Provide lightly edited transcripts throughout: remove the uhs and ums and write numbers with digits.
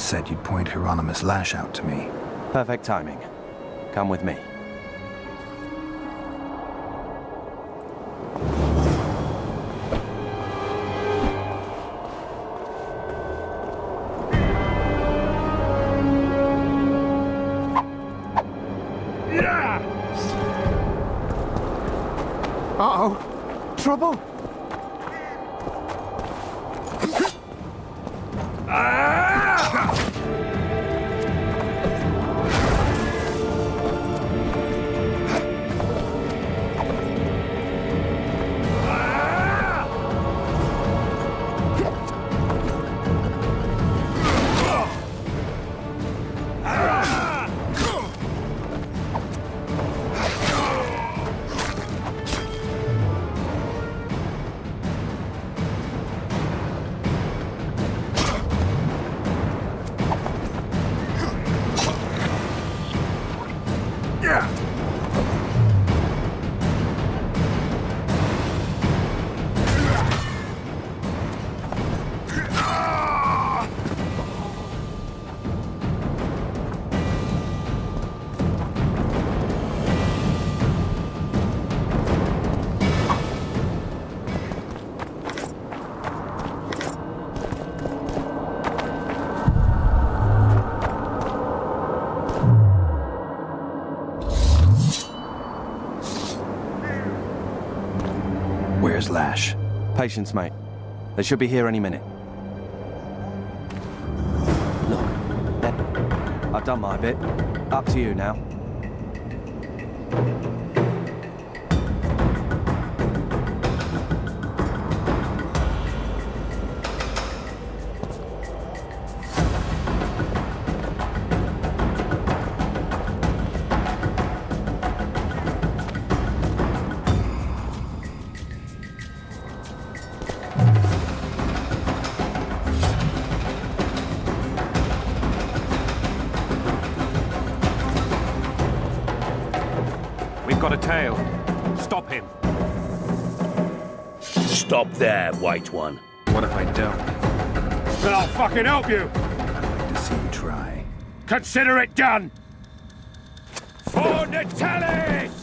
said you'd point Hieronymus Lash out to me. Perfect timing. Come with me. Uh-oh. Trouble? Where's Lash? Patience, mate. They should be here any minute. Look, I've done my bit. Up to you now. Got a tail. Stop him. Stop there, White One. What if I don't? Then I'll fucking help you. I'd like to see you try. Consider it done. For Natalis!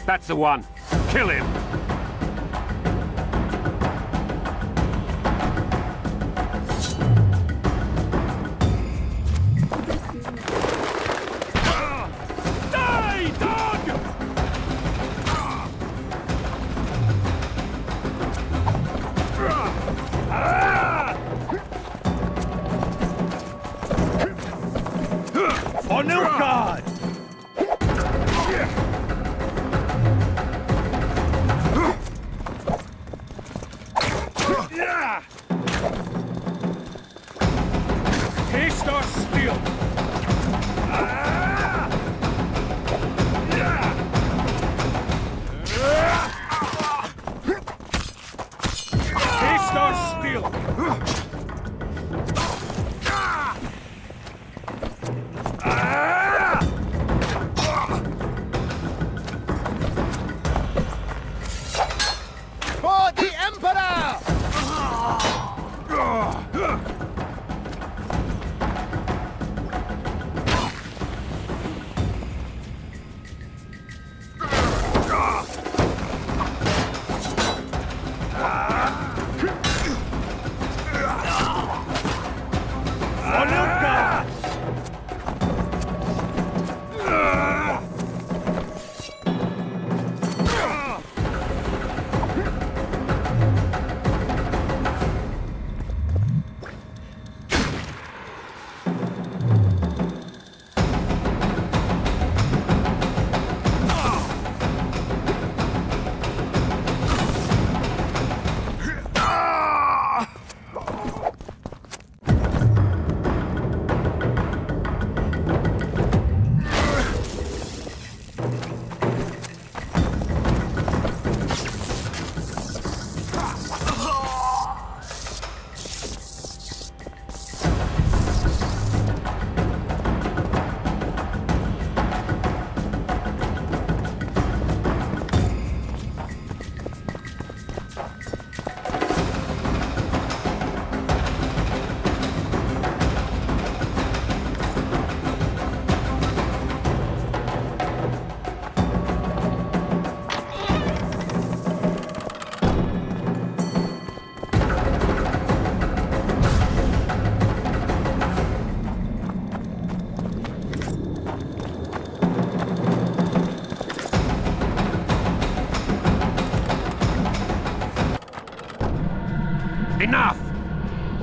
That's the one. Kill him. Die, dog! For Nilfgaard! Taste our steel. Taste our steel.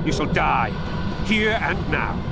You shall die, here and now.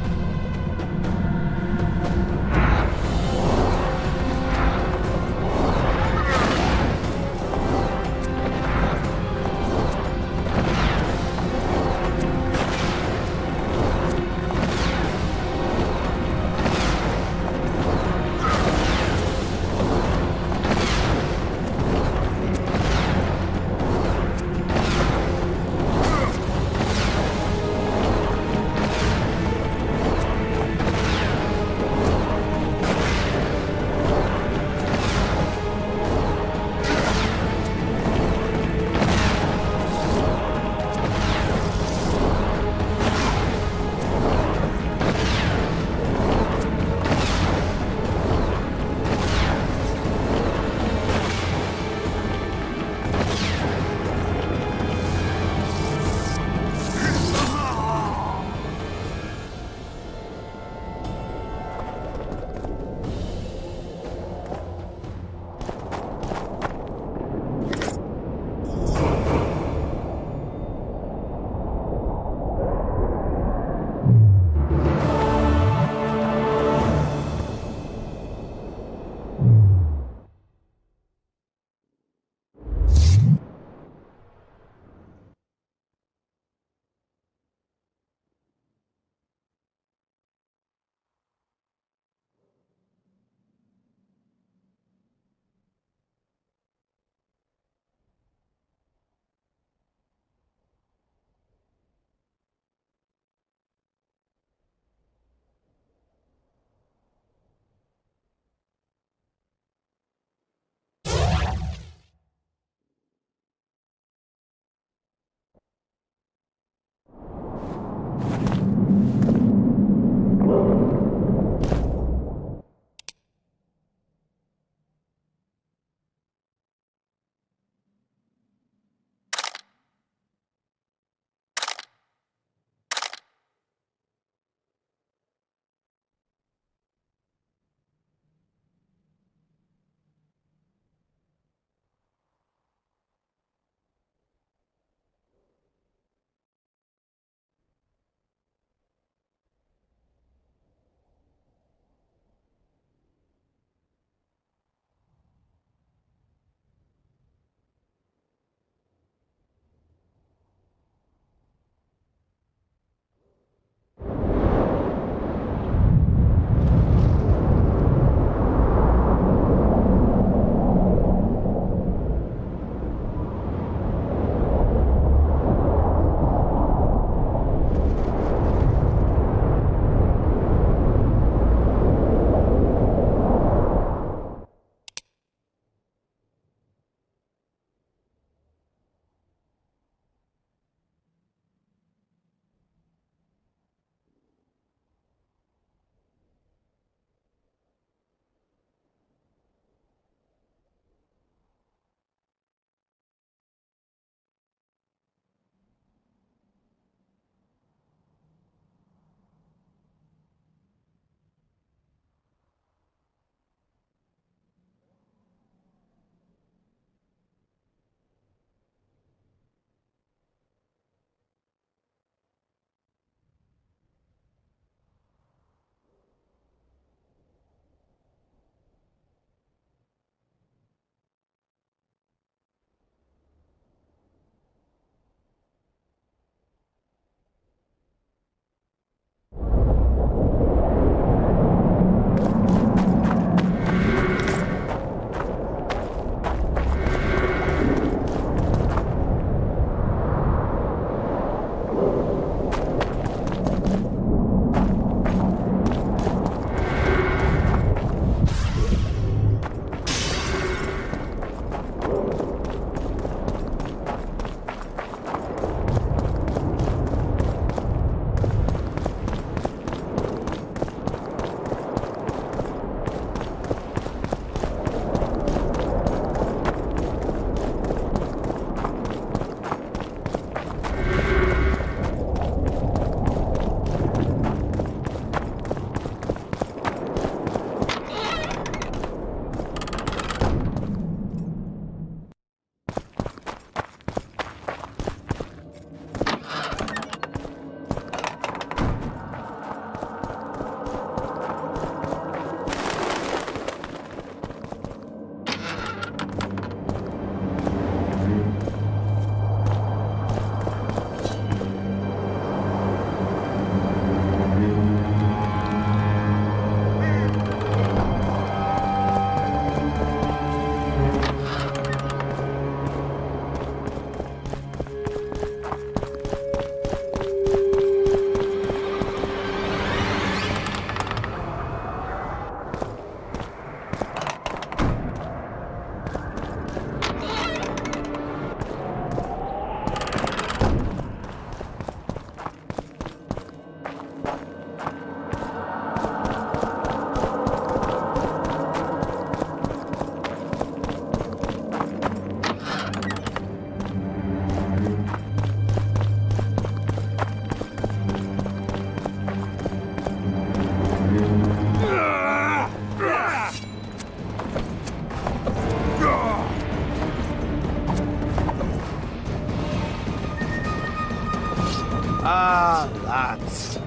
Ah, lads.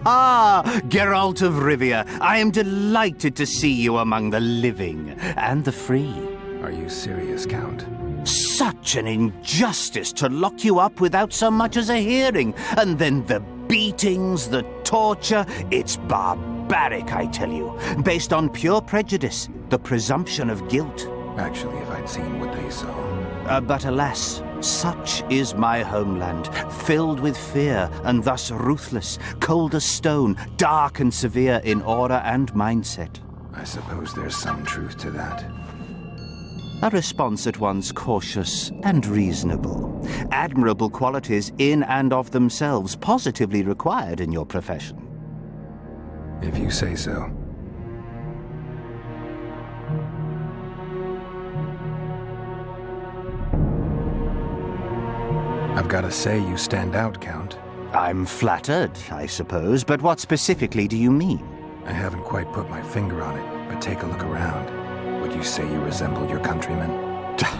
Ah, Geralt of Rivia, I am delighted to see you among the living and the free. Are you serious, Count? Such an injustice to lock you up without so much as a hearing, and then the beatings, the torture. It's barbaric, I tell you, based on pure prejudice, the presumption of guilt. Actually, if I'd seen what they saw. But alas, such is my homeland, filled with fear and thus ruthless, cold as stone, dark and severe in aura and mindset. I suppose there's some truth to that. A response at once cautious and reasonable. Admirable qualities in and of themselves, positively required in your profession. If you say so. I've got to say you stand out, Count. I'm flattered, I suppose, but what specifically do you mean? I haven't quite put my finger on it, but take a look around. Would you say you resemble your countrymen?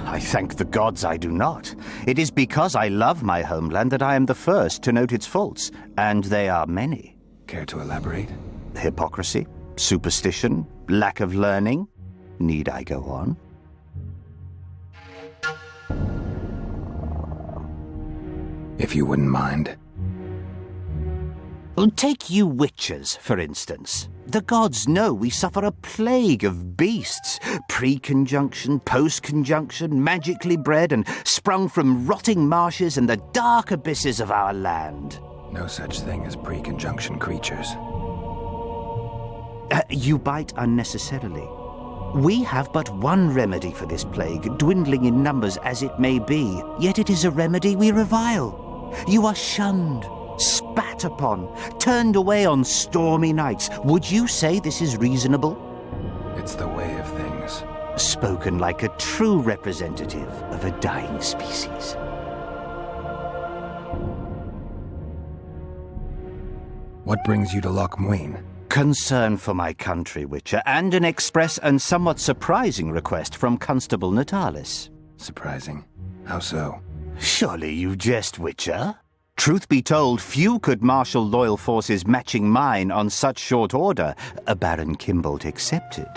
I thank the gods I do not. It is because I love my homeland that I am the first to note its faults, and they are many. Care to elaborate? Hypocrisy, superstition, lack of learning. Need I go on? If you wouldn't mind. Take you witches, for instance. The gods know we suffer a plague of beasts. Pre-conjunction, post-conjunction, magically bred and sprung from rotting marshes and the dark abysses of our land. No such thing as pre-conjunction creatures. You bite unnecessarily. We have but one remedy for this plague, dwindling in numbers as it may be, yet it is a remedy we revile. You are shunned, spat upon, turned away on stormy nights. Would you say this is reasonable? It's the way of things. Spoken like a true representative of a dying species. What brings you to Loch Muin? Concern for my country, Witcher, and an express and somewhat surprising request from Constable Natalis. Surprising. How so? Surely you jest, Witcher? Truth be told, few could marshal loyal forces matching mine on such short order, Baron Kimbolt excepted.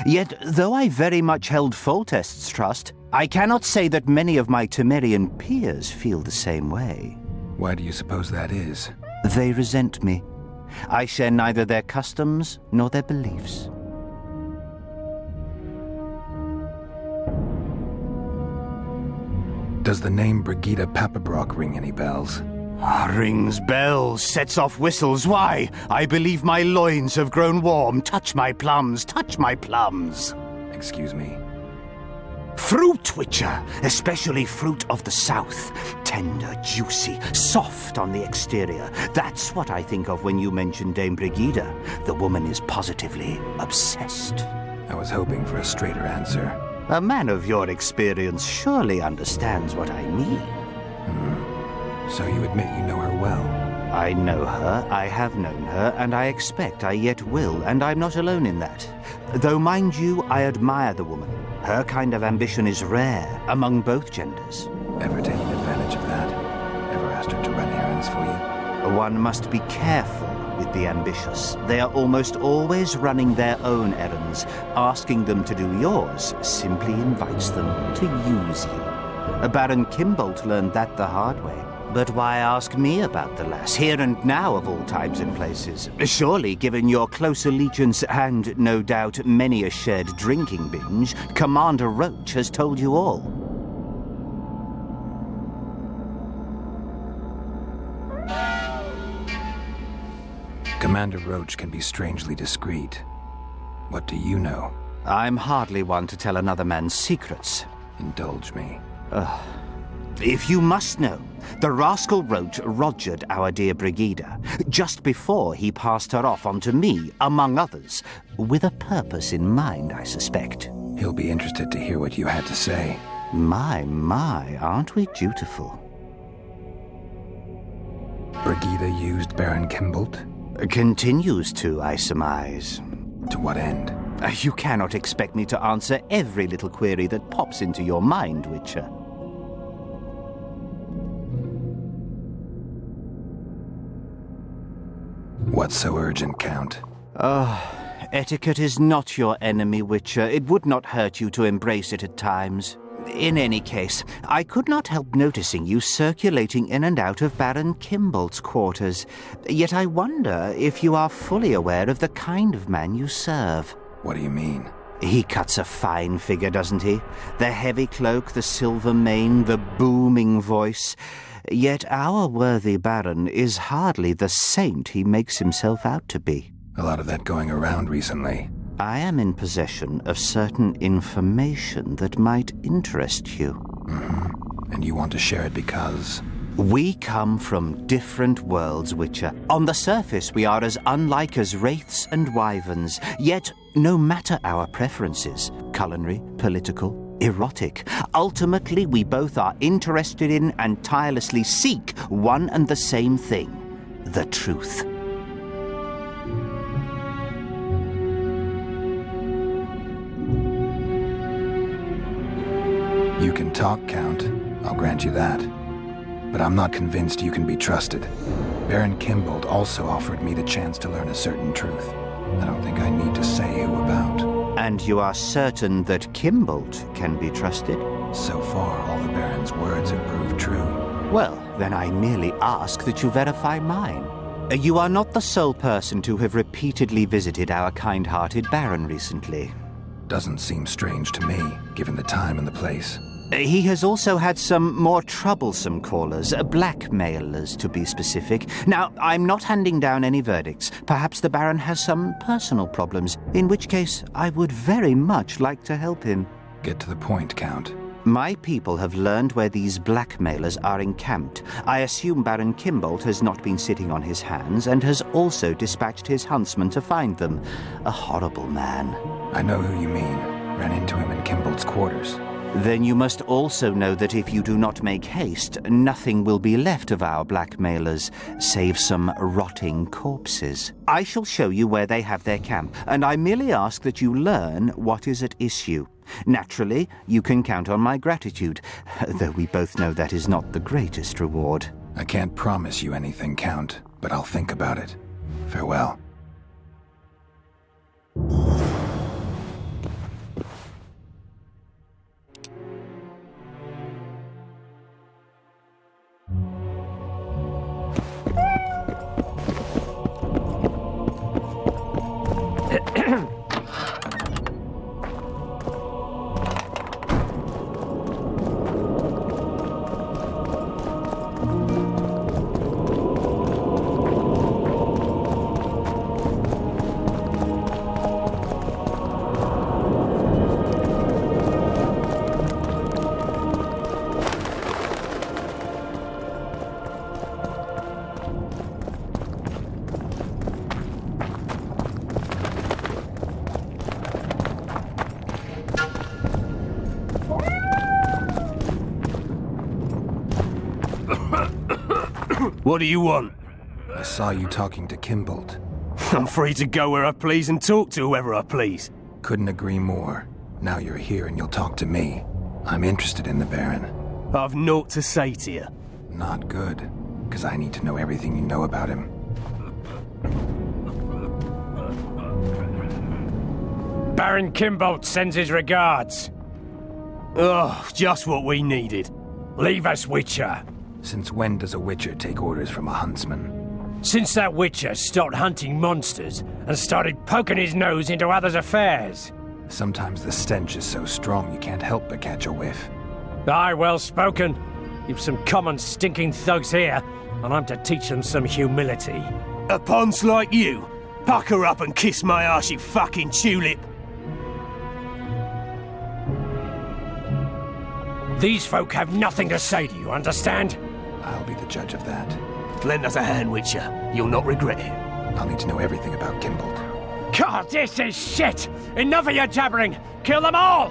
Yet, though I very much held Foltest's trust, I cannot say that many of my Temerian peers feel the same way. Why do you suppose that is? They resent me. I share neither their customs nor their beliefs. Does the name Brigida Papabrock ring any bells? Rings bells, sets off whistles. Why? I believe my loins have grown warm. Touch my plums, touch my plums. Excuse me. Fruit, Witcher, especially fruit of the south. Tender, juicy, soft on the exterior. That's what I think of when you mention Dame Brigida. The woman is positively obsessed. I was hoping for a straighter answer. A man of your experience surely understands what I mean. So you admit you know her well? I know her, I have known her, and I expect I yet will, and I'm not alone in that. Though, mind you, I admire the woman. Her kind of ambition is rare among both genders. Ever taken advantage of that? Ever asked her to run errands for you? One must be careful with the ambitious. They are almost always running their own errands. Asking them to do yours simply invites them to use you. Baron Kimbolt learned that the hard way. But why ask me about the lass, here and now of all times and places? Surely, given your close allegiance and, no doubt, many a shared drinking binge, Commander Roche has told you all. Commander Roche can be strangely discreet. What do you know? I'm hardly one to tell another man's secrets. Indulge me. If you must know, the rascal Roche rogered our dear Brigida just before he passed her off onto me, among others, with a purpose in mind, I suspect. He'll be interested to hear what you had to say. My, aren't we dutiful? Brigida used Baron Kimbolt? Continues to, I surmise. To what end? You cannot expect me to answer every little query that pops into your mind, Witcher. What's so urgent, Count? Etiquette is not your enemy, Witcher. It would not hurt you to embrace it at times. In any case, I could not help noticing you circulating in and out of Baron Kimbolt's quarters. Yet I wonder if you are fully aware of the kind of man you serve. What do you mean? He cuts a fine figure, doesn't he? The heavy cloak, the silver mane, the booming voice. Yet our worthy Baron is hardly the saint he makes himself out to be. A lot of that going around recently. I am in possession of certain information that might interest you. Mm-hmm. And you want to share it because? We come from different worlds, Witcher. On the surface, we are as unlike as wraiths and wyverns. Yet, no matter our preferences, culinary, political, erotic, ultimately we both are interested in and tirelessly seek one and the same thing: the truth. You can talk, Count. I'll grant you that. But I'm not convinced you can be trusted. Baron Kimbolt also offered me the chance to learn a certain truth. I don't think I need to say who about. And you are certain that Kimbolt can be trusted? So far, all the Baron's words have proved true. Well, then I merely ask that you verify mine. You are not the sole person to have repeatedly visited our kind-hearted Baron recently. Doesn't seem strange to me, given the time and the place. He has also had some more troublesome callers, blackmailers to be specific. Now, I'm not handing down any verdicts. Perhaps the Baron has some personal problems, in which case I would very much like to help him. Get to the point, Count. My people have learned where these blackmailers are encamped. I assume Baron Kimbolt has not been sitting on his hands and has also dispatched his huntsman to find them. A horrible man. I know who you mean. Ran into him in Kimbolt's quarters. Then you must also know that if you do not make haste, nothing will be left of our blackmailers, save some rotting corpses. I shall show you where they have their camp, and I merely ask that you learn what is at issue. Naturally, you can count on my gratitude, though we both know that is not the greatest reward. I can't promise you anything, Count, but I'll think about it. Farewell. What do you want? I saw you talking to Kimbolt. I'm free to go where I please and talk to whoever I please. Couldn't agree more. Now you're here and you'll talk to me. I'm interested in the Baron. I've naught to say to you. Not good, because I need to know everything you know about him. Baron Kimbolt sends his regards. Oh, just what we needed. Leave us, Witcher. Since when does a Witcher take orders from a huntsman? Since that Witcher stopped hunting monsters and started poking his nose into others' affairs. Sometimes the stench is so strong you can't help but catch a whiff. Aye, well spoken. You've some common stinking thugs here, and I'm to teach them some humility. A ponce like you? Pucker up and kiss my arse, you fucking tulip. These folk have nothing to say to you, understand? I'll be the judge of that. Lend us a hand, Witcher. You'll not regret it. I'll need to know everything about Kimbold. God, this is shit! Enough of your jabbering! Kill them all!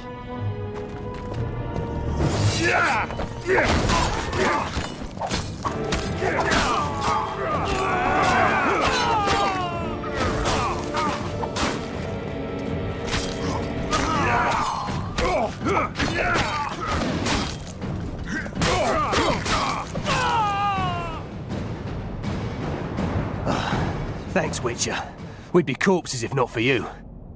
Thanks, Witcher. We'd be corpses if not for you.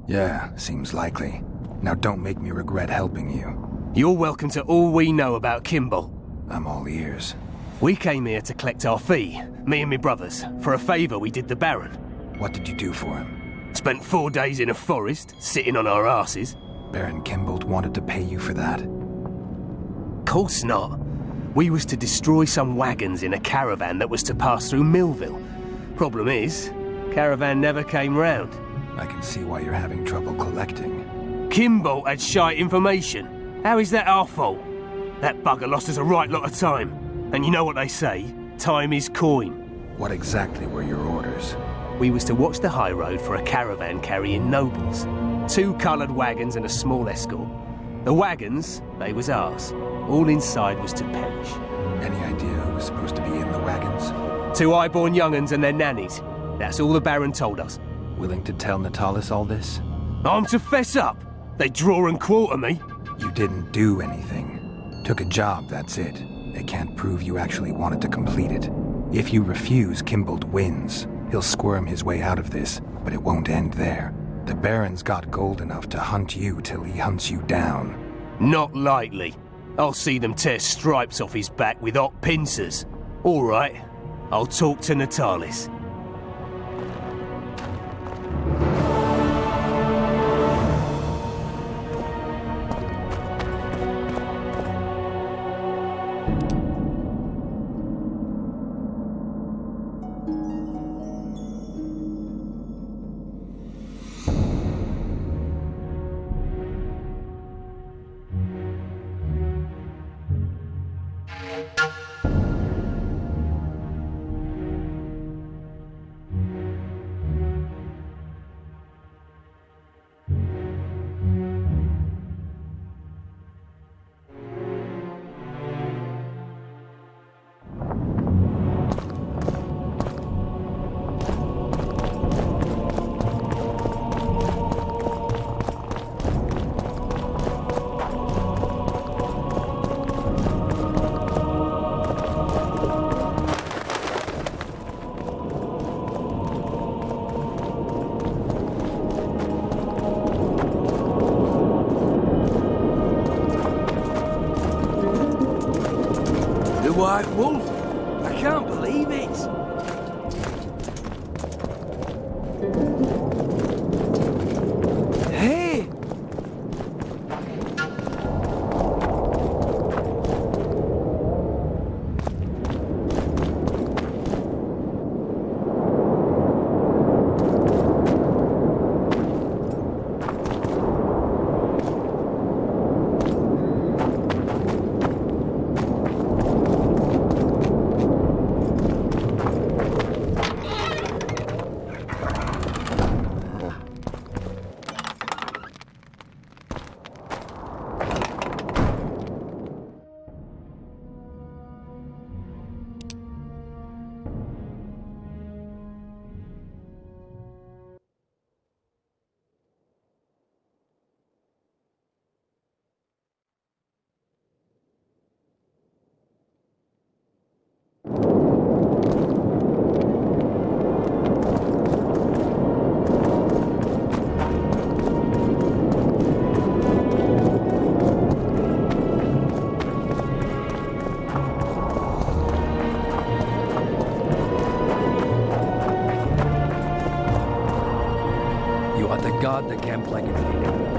Yeah, seems likely. Now don't make me regret helping you. You're welcome to all we know about Kimbold. I'm all ears. We came here to collect our fee, me and my brothers, for a favour we did the Baron. What did you do for him? Spent 4 days in a forest, sitting on our asses. Baron Kimbold wanted to pay you for that? Course not. We was to destroy some wagons in a caravan that was to pass through Millville. Problem is, caravan never came round. I can see why you're having trouble collecting. Kimbold had shite information. How is that our fault? That bugger lost us a right lot of time. And you know what they say, time is coin. What exactly were your orders? We was to watch the high road for a caravan carrying nobles. 2 coloured wagons and a small escort. The wagons, they was ours. All inside was to perish. Any idea who was supposed to be in the wagons? 2 high-born young'uns and their nannies. That's all the Baron told us. Willing to tell Natalis all this? I'm to fess up. They draw and quarter me. You didn't do anything. Took a job, that's it. They can't prove you actually wanted to complete it. If you refuse, Kimbold wins. He'll squirm his way out of this, but it won't end there. The Baron's got gold enough to hunt you till he hunts you down. Not likely. I'll see them tear stripes off his back with hot pincers. All right, I'll talk to Natalis. White Wolf? I can't believe it. Hey! God that camped like its leader.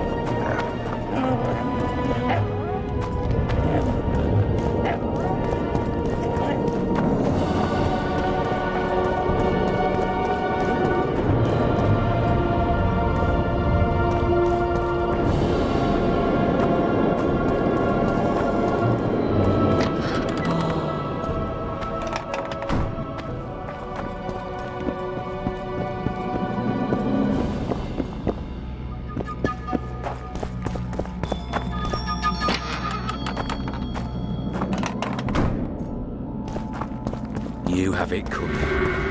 You have it coming.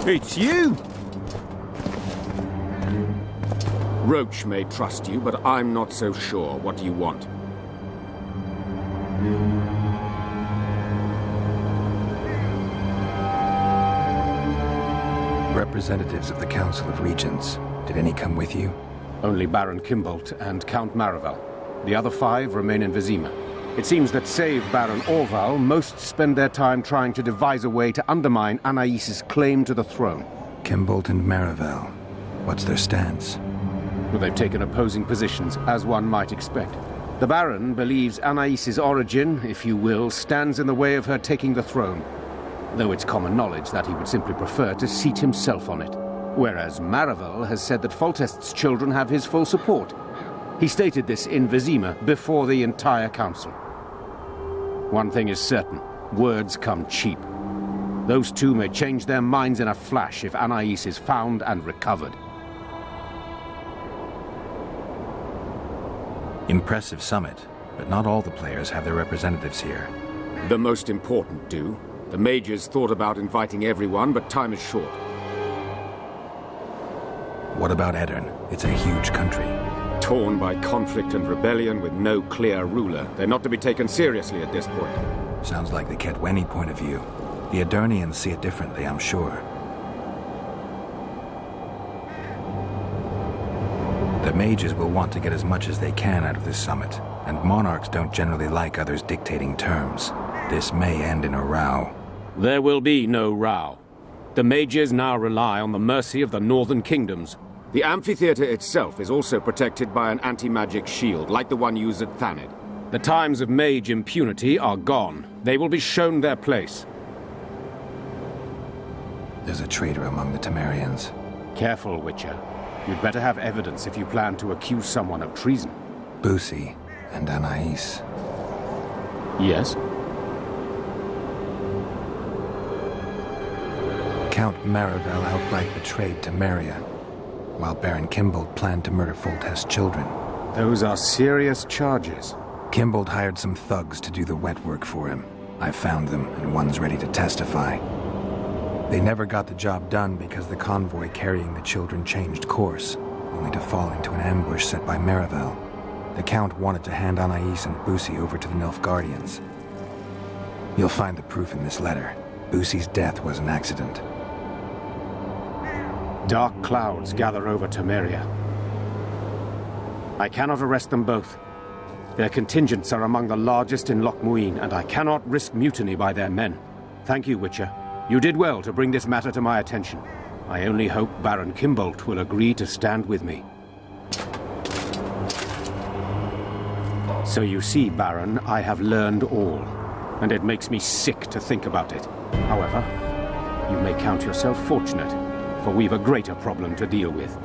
It's you! Roche may trust you, but I'm not so sure. What do you want? Representatives of the Council of Regents. Did any come with you? Only Baron Kimbolt and Count Maravel. The other 5 remain in Vizima. It seems that save Baron Orval, most spend their time trying to devise a way to undermine Anais's claim to the throne. Kimbolt and Maravel. What's their stance? Well, they've taken opposing positions, as one might expect. The Baron believes Anais's origin, if you will, stands in the way of her taking the throne, though it's common knowledge that he would simply prefer to seat himself on it. Whereas Maravel has said that Foltest's children have his full support. He stated this in Vizima before the entire council. One thing is certain, words come cheap. Those two may change their minds in a flash if Anais is found and recovered. Impressive summit, but not all the players have their representatives here. The most important do. The mages thought about inviting everyone, but time is short. What about Edirn? It's a huge country. Torn by conflict and rebellion with no clear ruler. They're not to be taken seriously at this point. Sounds like the Ketweni point of view. The Edirnians see it differently, I'm sure. The mages will want to get as much as they can out of this summit, and monarchs don't generally like others dictating terms. This may end in a row. There will be no row. The mages now rely on the mercy of the northern kingdoms. The amphitheater itself is also protected by an anti-magic shield, like the one used at Thanid. The times of mage impunity are gone. They will be shown their place. There's a traitor among the Temerians. Careful, Witcher. You'd better have evidence if you plan to accuse someone of treason. Busi and Anais. Yes? Count Maravel outright betrayed Temeria, while Baron Kimbolt planned to murder Foltest's children. Those are serious charges. Kimbolt hired some thugs to do the wet work for him. I found them, and one's ready to testify. They never got the job done because the convoy carrying the children changed course, only to fall into an ambush set by Maravel. The Count wanted to hand Anais and Busi over to the Nilfgaardians. You'll find the proof in this letter. Busi's death was an accident. Dark clouds gather over Temeria. I cannot arrest them both. Their contingents are among the largest in Loch Muin, and I cannot risk mutiny by their men. Thank you, Witcher. You did well to bring this matter to my attention. I only hope Baron Kimbolt will agree to stand with me. So you see, Baron, I have learned all, and it makes me sick to think about it. However, you may count yourself fortunate, for we've a greater problem to deal with.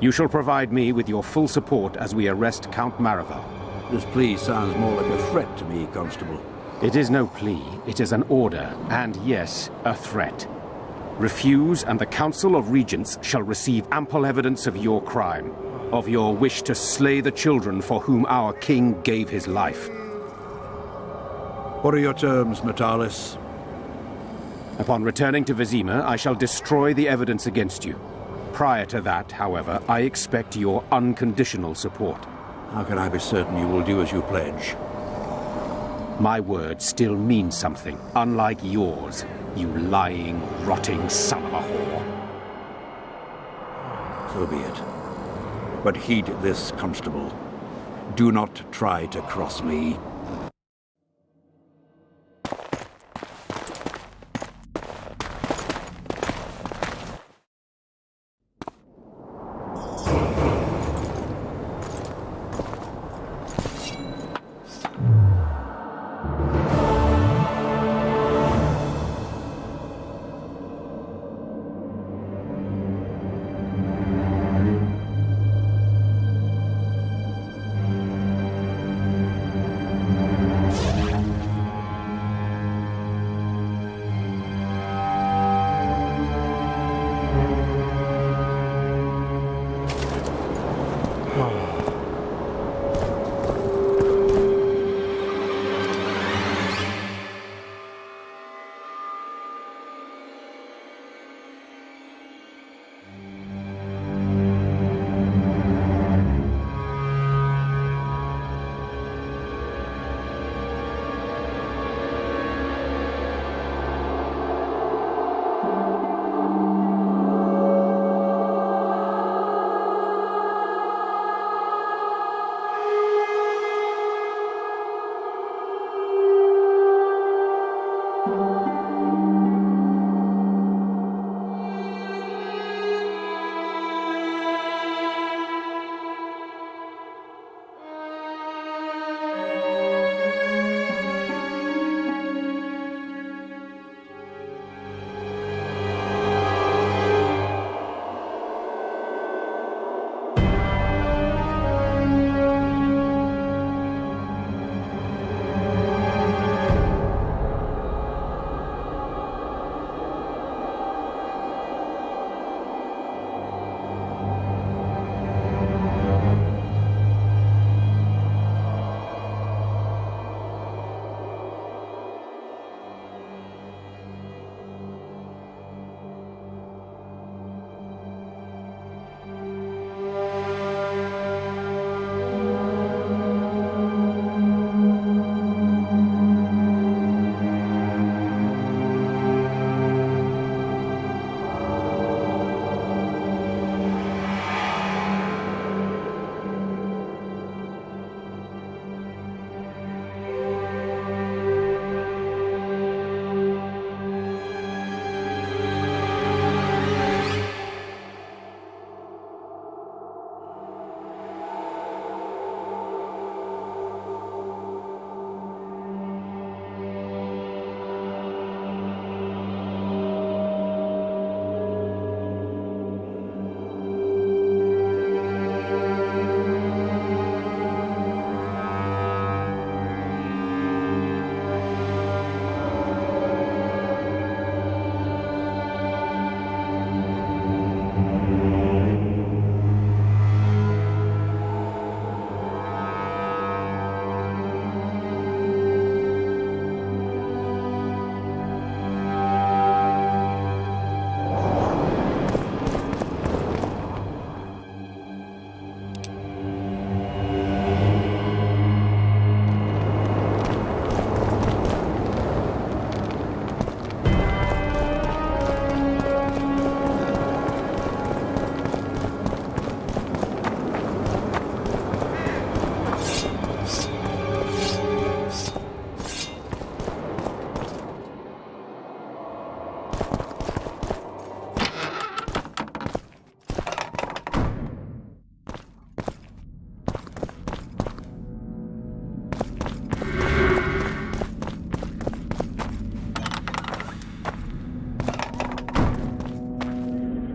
You shall provide me with your full support as we arrest Count Maravel. This plea sounds more like a threat to me, Constable. It is no plea, it is an order, and yes, a threat. Refuse, and the Council of Regents shall receive ample evidence of your crime, of your wish to slay the children for whom our king gave his life. What are your terms, Natalis? Upon returning to Vizima, I shall destroy the evidence against you. Prior to that, however, I expect your unconditional support. How can I be certain you will do as you pledge? My word still means something, unlike yours, you lying, rotting son of a whore. So be it. But heed this, Constable. Do not try to cross me.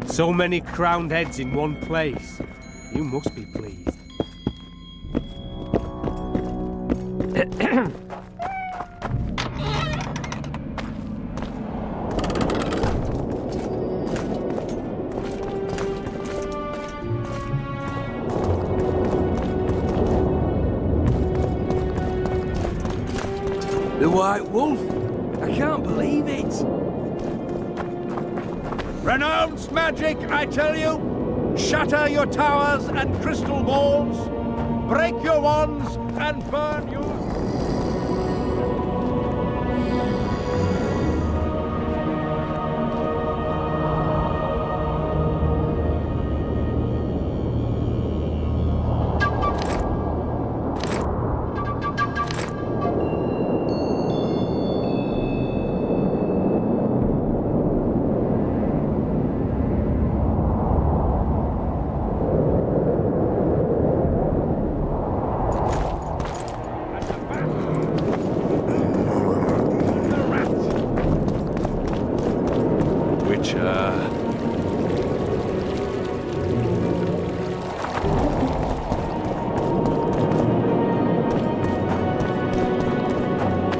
So many crowned heads in one place. You must be pleased. The White Wolf? I can't believe it. Renounce magic, I tell you! Shatter your towers and crystal balls! Break your wands and burn your...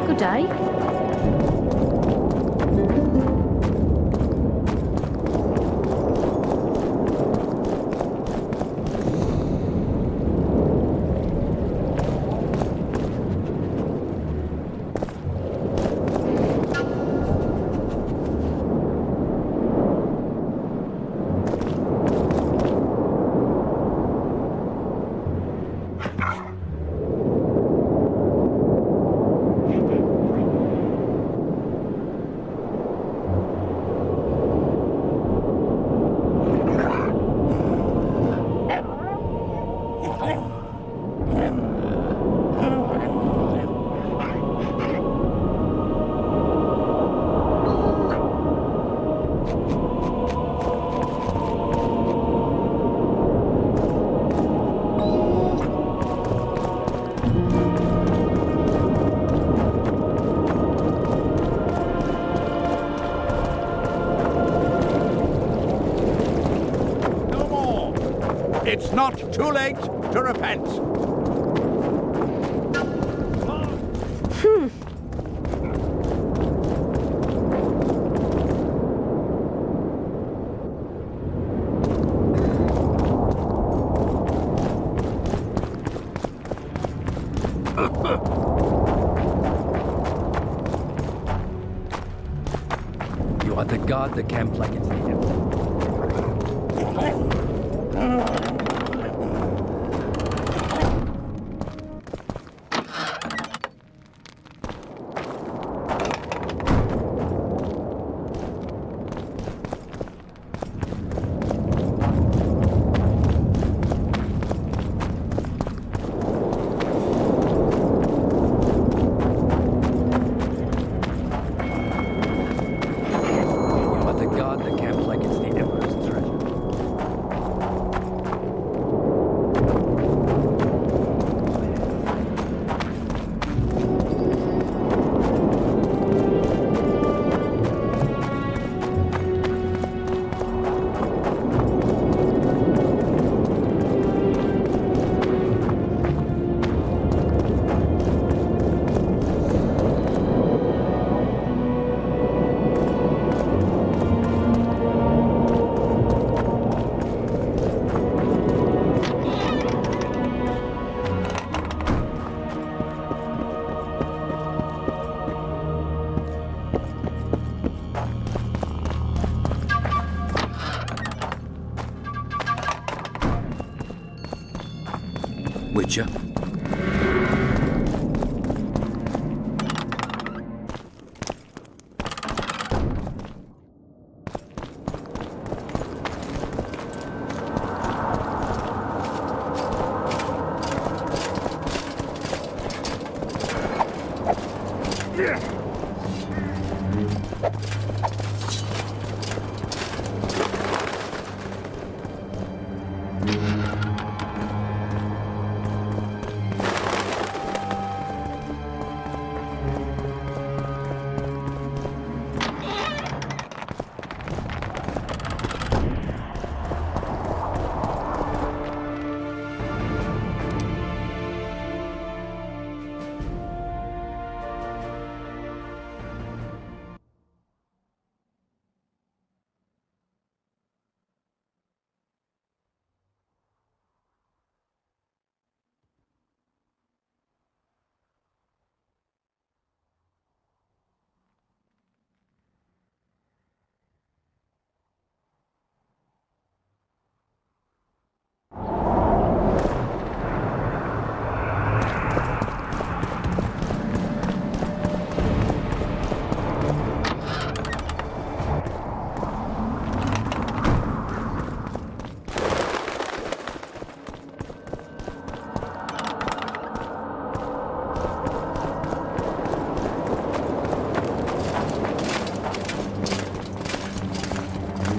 Good day. It's not too late to repent. You are the god that can play against the devil. Witcher.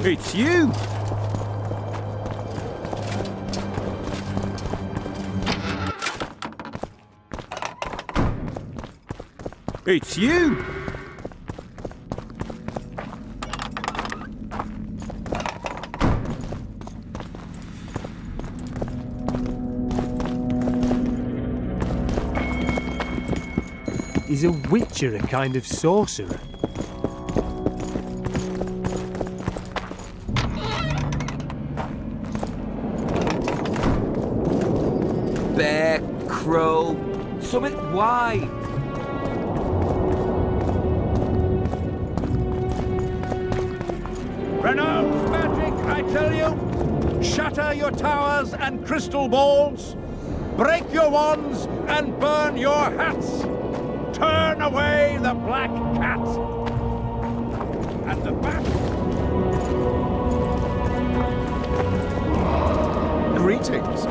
It's you! It's you! Is a witcher a kind of sorcerer? Bear, crow, summit wide. Renounce magic, I tell you! Shatter your towers and crystal balls! Break your wands and burn your hats! Turn away the black cat! And the bat! Greetings.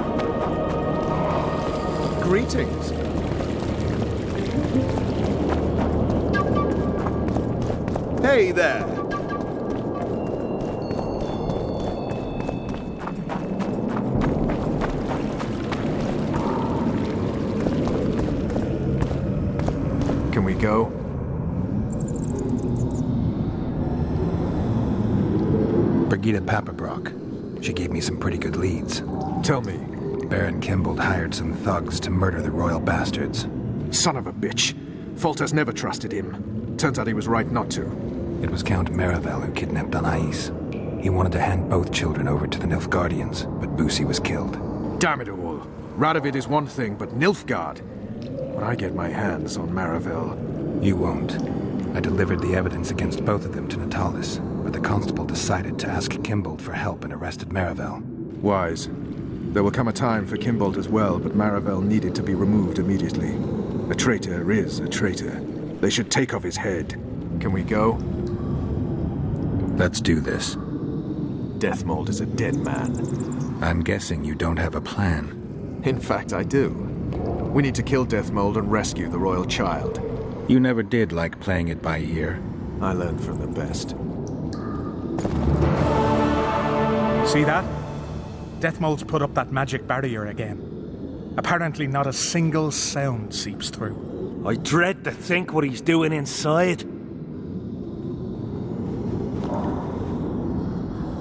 Greetings. Hey there. Can we go? Brigida Papperbrock. She gave me some pretty good leads. Tell me. Baron Kimbold hired some thugs to murder the royal bastards. Son of a bitch. Foltest never trusted him. Turns out he was right not to. It was Count Maravel who kidnapped Anais. He wanted to hand both children over to the Nilfgaardians, but Busi was killed. Damn it all. Radovid is one thing, but Nilfgaard. When I get my hands on Maravel... You won't. I delivered the evidence against both of them to Natalis, but the constable decided to ask Kimbold for help and arrested Maravel. Wise. There will come a time for Kimbold as well, but Maravel needed to be removed immediately. A traitor is a traitor. They should take off his head. Can we go? Let's do this. Deathmold is a dead man. I'm guessing you don't have a plan. In fact, I do. We need to kill Deathmold and rescue the royal child. You never did like playing it by ear. I learned from the best. See that? Deathmold's put up that magic barrier again. Apparently not a single sound seeps through. I dread to think what he's doing inside.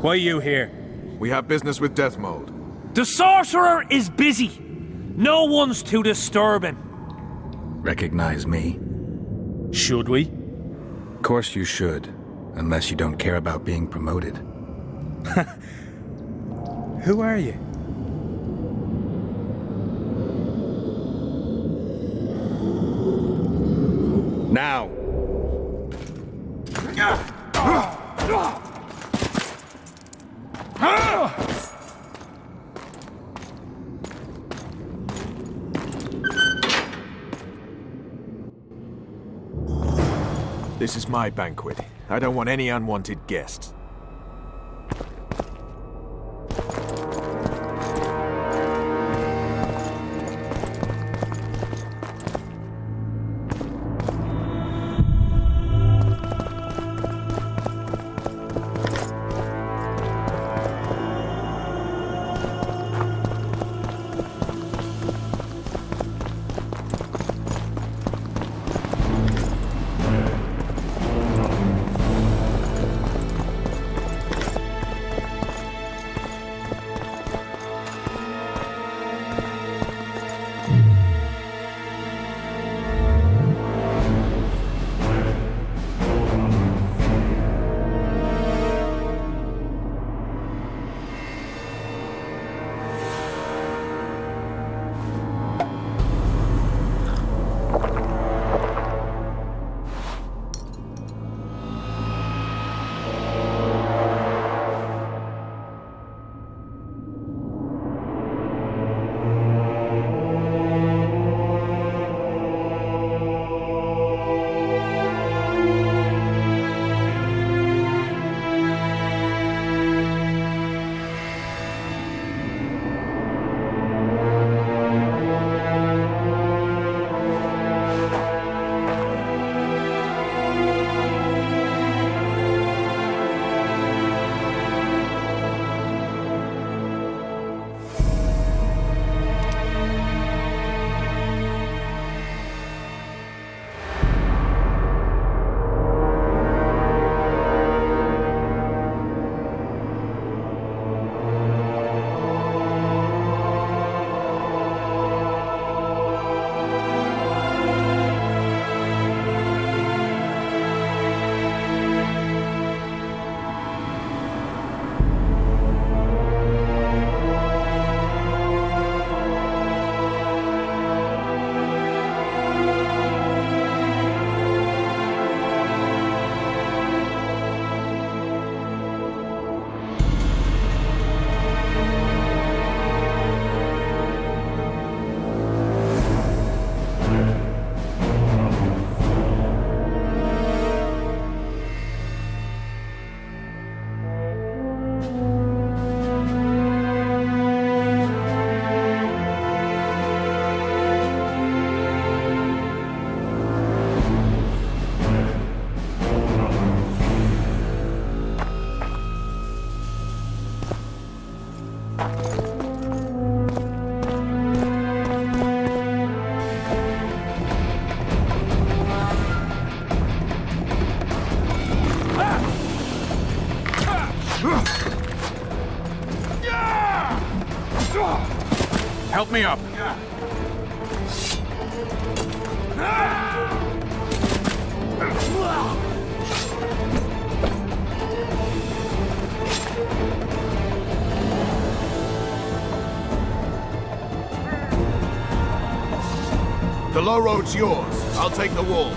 Why are you here? We have business with Deathmold. The sorcerer is busy. No one's to disturb him. Recognize me? Should we? Of course you should, unless you don't care about being promoted. Who are you? Now! This is my banquet. I don't want any unwanted guests. Help me up. The low road's yours. I'll take the walls.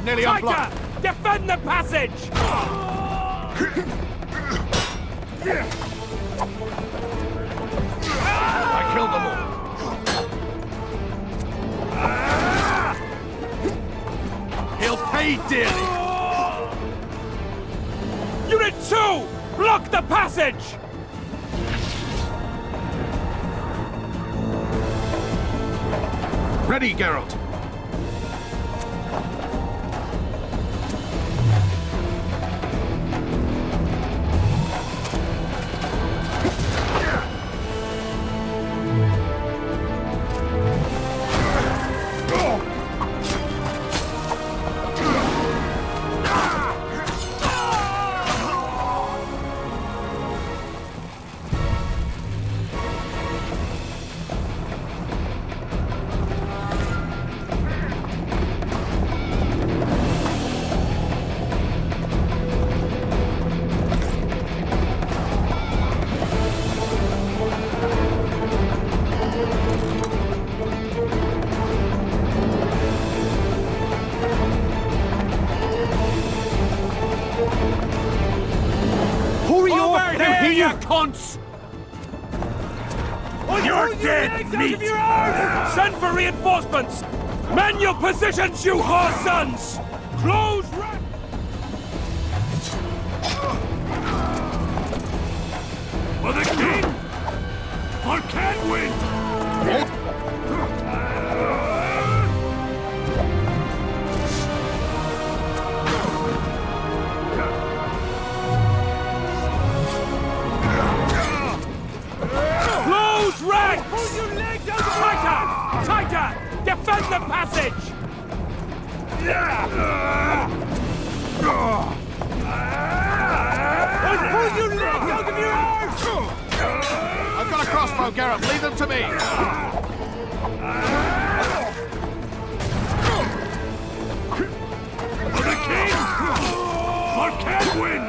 Nearly unblocked. Defend the passage! I killed them all. He'll pay dearly. Unit 2! Block the passage! Ready, Geralt. Cunts! You're dead meat! Send for reinforcements! Man your positions, you whore sons! Close rank! For the king! For Kenwyn! Tighter! Defend the passage! Pull your legs out of your arms! I've got a crossbow, Geralt. Leave them to me. For the king! For Kenwyn!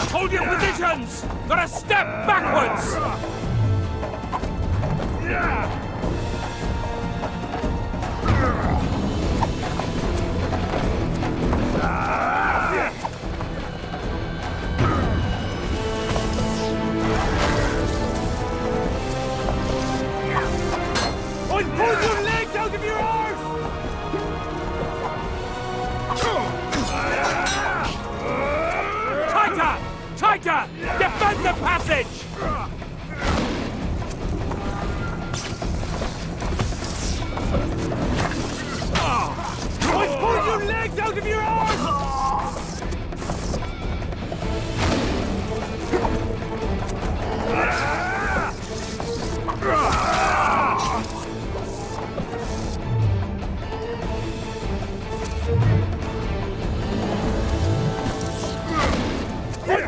Hold your positions! Gotta step backwards! Pull your legs out of your arms! Tighter! Defend the passage! Pull your legs out of your arms!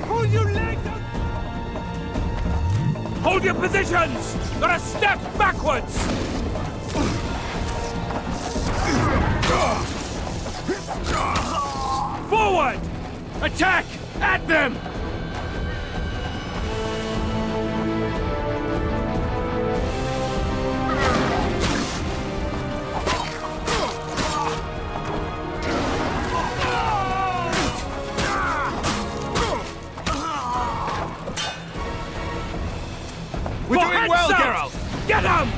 Pull your legs out! Hold your positions! Gotta step backwards! Forward! Attack! At them! We're doing well, Geralt! Get him!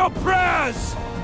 your prayers!